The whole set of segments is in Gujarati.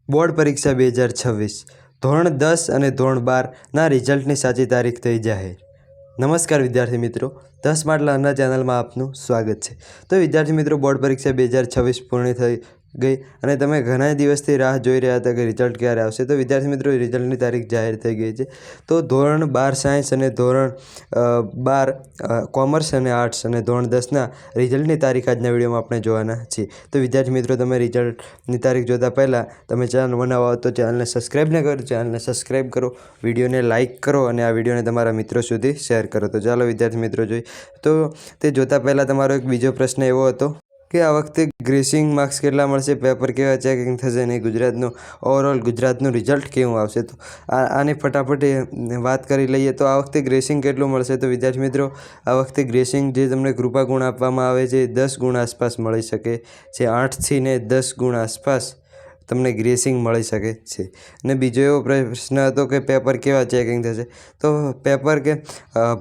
બોર્ડ પરીક્ષા 2026 ધોરણ 10 અને ધોરણ 12ના રિઝલ્ટની સાચી તારીખ થઈ જાહેર। નમસ્કાર વિદ્યાર્થી મિત્રો, 10 માર્ચ લર્નર ચેનલમાં આપનું સ્વાગત છે। તો વિદ્યાર્થી મિત્રો, બોર્ડ પરીક્ષા 2026 પૂર્ણ થઈ ગઈ અને તમે ઘણા દિવસથી રાહ જોઈ રહ્યા હતા કે રિઝલ્ટ ક્યારે આવશે। તો વિદ્યાર્થી મિત્રો, રિઝલ્ટની તારીખ જાહેર થઈ ગઈ છે। તો ધોરણ 12 સાયન્સ અને ધોરણ 12 કોમર્સ અને આર્ટ્સ અને ધોરણ 10ના રિઝલ્ટની તારીખ આજના વિડીયોમાં આપણે જોવાના છીએ। તો વિદ્યાર્થી મિત્રો, તમે રિઝલ્ટની તારીખ જોતા પહેલાં તમે ચેનલ નવા હો તો ચેનલને સબસ્ક્રાઈબ ન કરો, ચેનલને સબસ્ક્રાઈબ કરો, વિડીયોને લાઇક કરો અને આ વિડીયોને તમારા મિત્રો સુધી શેર કરો। તો ચાલો વિદ્યાર્થી મિત્રો જોઈએ। તો તે જોતા પહેલાં તમારો એક બીજો પ્રશ્ન એવો હતો કે આ વખતે ગ્રેસિંગ માર્ક્સ કેટલા મળશે, પેપર કેવા ચેકિંગ થશે અને ગુજરાતનું ઓવરઓલ ગુજરાતનું રિઝલ્ટ કેવું આવશે। તો આની ફટાફટ વાત કરી લઈએ। તો આ વખતે ગ્રેસિંગ કેટલું મળશે? તો વિદ્યાર્થી મિત્રો, આ વખતે ગ્રેસિંગ જે તમને કૃપા ગુણ આપવામાં આવે છે 10 ગુણ આસપાસ મળી શકે છે। 8થી ને 10 ગુણ આસપાસ તમને ગ્રેસિંગ મળી શકે છે। અને બીજો એવો પ્રશ્ન હતો કે પેપર કેવા ચેકિંગ થશે। તો પેપર કે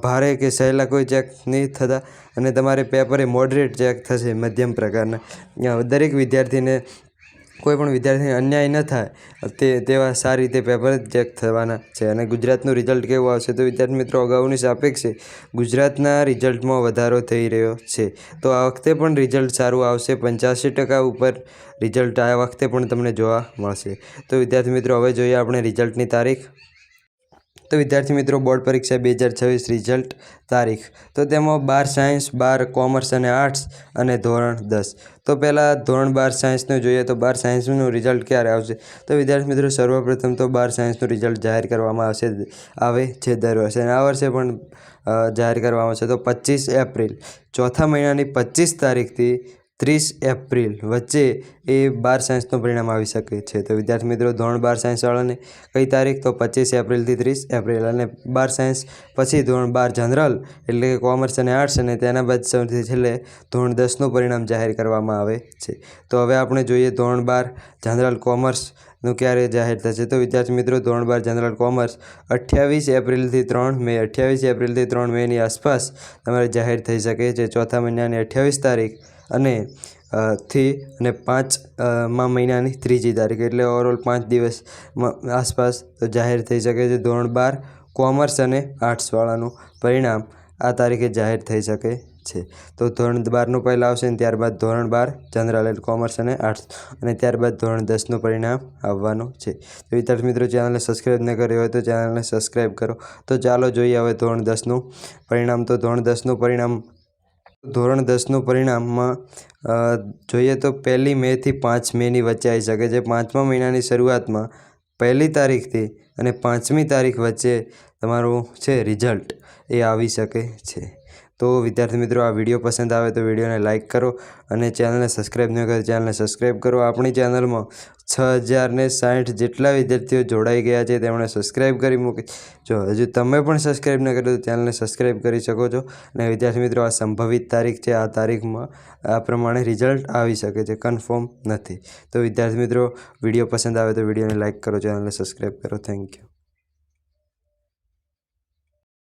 ભારે કે સહેલા કોઈ ચેક નહીં થતા અને તમારે પેપર એ મોડરેટ ચેક થશે, મધ્યમ પ્રકારના। દરેક વિદ્યાર્થીને કોઈ પણ વિદ્યાર્થીને અન્યાય ન થાય તેવા સારી રીતે પેપર ચેક થવાના છે। અને ગુજરાતનું રિઝલ્ટ કેવું આવશે? તો વિદ્યાર્થી મિત્રો, અગાઉની સાપેક્ષે ગુજરાતના રિઝલ્ટમાં વધારો થઈ રહ્યો છે। તો આ વખતે પણ રિઝલ્ટ સારું આવશે, 85% ઉપર રિઝલ્ટ આ વખતે પણ તમને જોવા મળશે। તો વિદ્યાર્થી મિત્રો, હવે જોઈએ આપણે રિઝલ્ટની તારીખ। તો વિદ્યાર્થી મિત્રો, બોર્ડ પરીક્ષા 2026 રિઝલ્ટ તારીખ તો તેમાં 12 સાયન્સ, 12 કોમર્સ અને આર્ટ્સ અને ધોરણ 10। તો પહેલાં ધોરણ 12 સાયન્સનું જોઈએ તો 12 સાયન્સનું રિઝલ્ટ ક્યારે આવશે? તો વિદ્યાર્થી મિત્રો, સર્વપ્રથમ તો 12 સાયન્સનું રિઝલ્ટ જાહેર કરવામાં આવે છે દર વર્ષે, અને આ વર્ષે પણ જાહેર કરવામાં આવશે। તો 25 એપ્રિલ, ચોથા મહિનાની 25 તારીખથી 30 એપ્રિલ વચ્ચે એ 12 સાયન્સનું પરિણામ આવી શકે છે। તો વિદ્યાર્થી મિત્રો, ધોરણ 12 સાયન્સવાળાને કઈ તારીખ? તો 25 એપ્રિલથી 30 એપ્રિલ, અને 12 સાયન્સ પછી ધોરણ 12 જનરલ એટલે કે કોમર્સ અને આર્ટ્સ, અને તેના બાદ સૌથી છેલ્લે ધોરણ 10નું પરિણામ જાહેર કરવામાં આવે છે। તો હવે આપણે જોઈએ ધોરણ 12 જનરલ કોમર્સનું ક્યારે જાહેર થશે। તો વિદ્યાર્થી મિત્રો, ધોરણ 12 જનરલ કોમર્સ 28 એપ્રિલથી 3 મે 28 એપ્રિલથી 3 મેની આસપાસ તમારે જાહેર થઈ શકે છે, ચોથા મહિનાની 28 તારીખ અને 5મા મહિનાની 3જી તારીખ, એટલે ઓવરઓલ 5 દિવસ આસપાસ તો જાહેર થઈ શકે છે। ધોરણ 12 કોમર્સ અને આર્ટ્સવાળાનું પરિણામ આ તારીખે જાહેર થઈ શકે છે। તો ધોરણ 12નું પહેલાં આવશે અને ત્યારબાદ ધોરણ 12 જનરલ એટલે કોમર્સ અને આર્ટ્સ, અને ત્યારબાદ ધોરણ 10નું પરિણામ આવવાનું છે। તો વિદ્યાર્થી મિત્રો, ચેનલને સબસ્ક્રાઈબ ન કરી હોય તો ચેનલને સબસ્ક્રાઈબ કરો। તો ચાલો જોઈએ હવે ધોરણ 10નું પરિણામ। તો ધોરણ 10નું પરિણામમાં જોઈએ તો 1 મેથી 5 મેની વચ્ચે આવી શકે છે। 5મા મહિનાની શરૂઆતમાં 1 તારીખથી અને 5મી તારીખ વચ્ચે તમારું છે રિઝલ્ટ એ આવી શકે છે। તો વિદ્યાર્થી મિત્રો, આ વિડીયો પસંદ આવે તો વિડીયોને લાઇક કરો અને ચેનલને સબસ્ક્રાઈબ ન કરો ચેનલને સબસ્ક્રાઈબ કરો। આપણી ચેનલમાં 6060 જેટલા વિદ્યાર્થીઓ જોડાઈ ગયા છે, તેમણે સબસ્ક્રાઈબ કરી મૂકી। જો હજુ તમે પણ સબસ્ક્રાઈબ ન કર્યું તો ચેનલને સબસ્ક્રાઈબ કરી શકો છો। અને વિદ્યાર્થી મિત્રો, આ સંભવિત તારીખ છે, આ તારીખમાં આ પ્રમાણે રિઝલ્ટ આવી શકે છે, કન્ફર્મ નથી। તો વિદ્યાર્થી મિત્રો, વિડીયો પસંદ આવે તો વિડીયોને લાઇક કરો, ચેનલને સબસ્ક્રાઈબ કરો। Thank you.